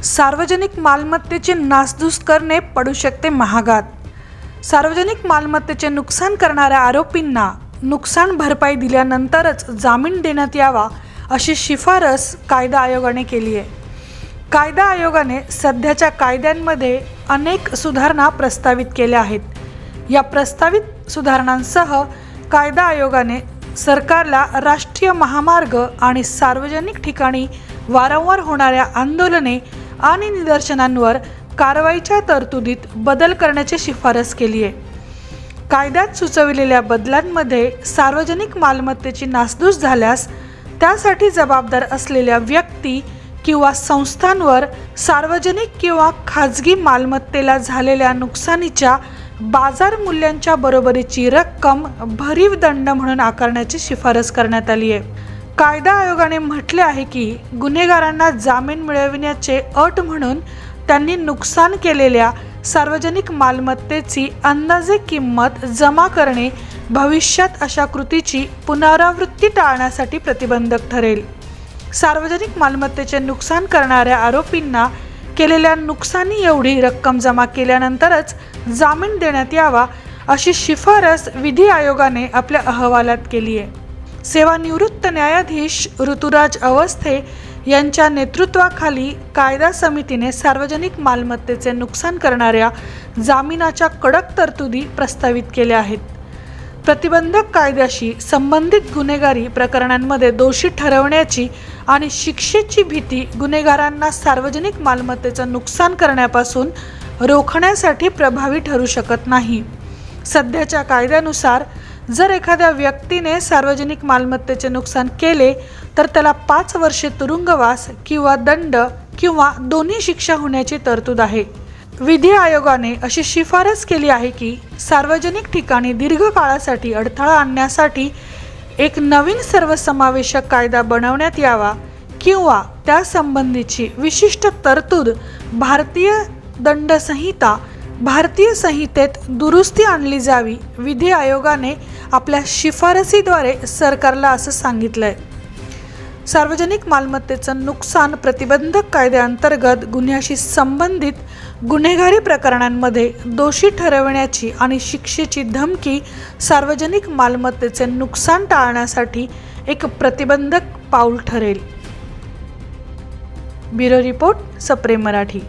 सार्वजनिक मालमत्तेची नासधूस करणे पडू शकते महागात। सार्वजनिक मालमत्तेचे नुकसान करणाऱ्या आरोपींना नुकसान भरपाई दिल्यानंतरच जामीन देण्यात यावा अशी शिफारस कायदा आयोगाने केली आहे। कायदा आयोगाने सध्याच्या कायद्यांमध्ये अनेक सुधारणा प्रस्तावित केल्या आहेत। या प्रस्तावित सुधारणांसह कायदा आयोगाने सरकारला राष्ट्रीय महामार्ग आणि सार्वजनिक ठिकाणी वारंवार होणाऱ्या आंदोलने आणि निदर्शनांवर कारवाईच्या तरतुदीत बदल करण्याची शिफारस केली आहे। कायद्यात सुचविलेल्या बदलांमध्ये सार्वजनिक मालमत्तेची नासधूस झाल्यास त्यासाठी जबाबदार असलेल्या व्यक्ती किंवा संस्थांवर सार्वजनिक किंवा खाजगी मालमत्तेला झालेल्या नुकसानीच्या बाजार मूल्यांच्या बरोबरीची रक्कम भरीव दंड म्हणून आकारण्याची शिफारस करण्यात आली आहे। कायदा आयोगाने म्हटले आहे की गुन्हेगारांना जामीन मिळविण्याचे अट म्हणून त्यांनी नुकसान केलेल्या सार्वजनिक मालमत्तेची अंदाजे किंमत जमा करणे भविष्यात अशा कृतीची पुनरावृत्ती टाळण्यासाठी प्रतिबंधक ठरेल। सार्वजनिक मालमत्तेचे नुकसान करणाऱ्या आरोपींना केलेल्या नुकसानी एवढी रक्कम जमा केल्यानंतरच जामीन देण्यात यावा अशी शिफारस विधी आयोगाने आपल्या अहवालात केली आहे। सेवानिवृत्त न्यायाधीश ऋतुराज अवस्थे यांच्या नेतृत्वाखाली कायदा समितीने सार्वजनिक मालमत्तेचे नुकसान करणाऱ्या जामिनाच्या कडक तरतुदी प्रस्तावित केल्या आहेत। प्रतिबंधक कायद्याशी संबंधित गुन्हेगारी प्रकरणांमध्ये दोषी ठरवण्याची आणि शिक्षेची भीती गुन्हेगारांना सार्वजनिक मालमत्तेचं नुकसान करण्यापासून रोखण्यासाठी प्रभावी ठरू शकत नाही। सध्याच्या कायद्यानुसार जर एखाद्या व्यक्तीने सार्वजनिक मालमत्तेचे नुकसान केले तर त्याला 5 वर्षे तुरुंगवास किंवा दंड किंवा दोन्ही शिक्षा होण्याची तरतूद आहे। विधी आयोगाने अशी शिफारस केली आहे की सार्वजनिक ठिकाणी दीर्घ काळासाठी अडथळा आणण्यासाठी एक नवीन सर्वसमावेशक कायदा बनवण्यात यावा किंवा त्यासंबंधीची विशिष्ट तरतूद भारतीय संहितेत दुरुस्ती आणली जावी। विधी आयोगाने आपल्या शिफारसीद्वारे सरकारला असं सांगितलंय। सार्वजनिक मालमत्तेचं नुकसान प्रतिबंधक कायद्याअंतर्गत गुन्ह्याशी संबंधित गुन्हेगारी प्रकरणांमध्ये दोषी ठरवण्याची आणि शिक्षेची धमकी सार्वजनिक मालमत्तेचे नुकसान टाळण्यासाठी एक प्रतिबंधक पाऊल ठरेल। ब्युरो रिपोर्ट, सप्रेम मराठी।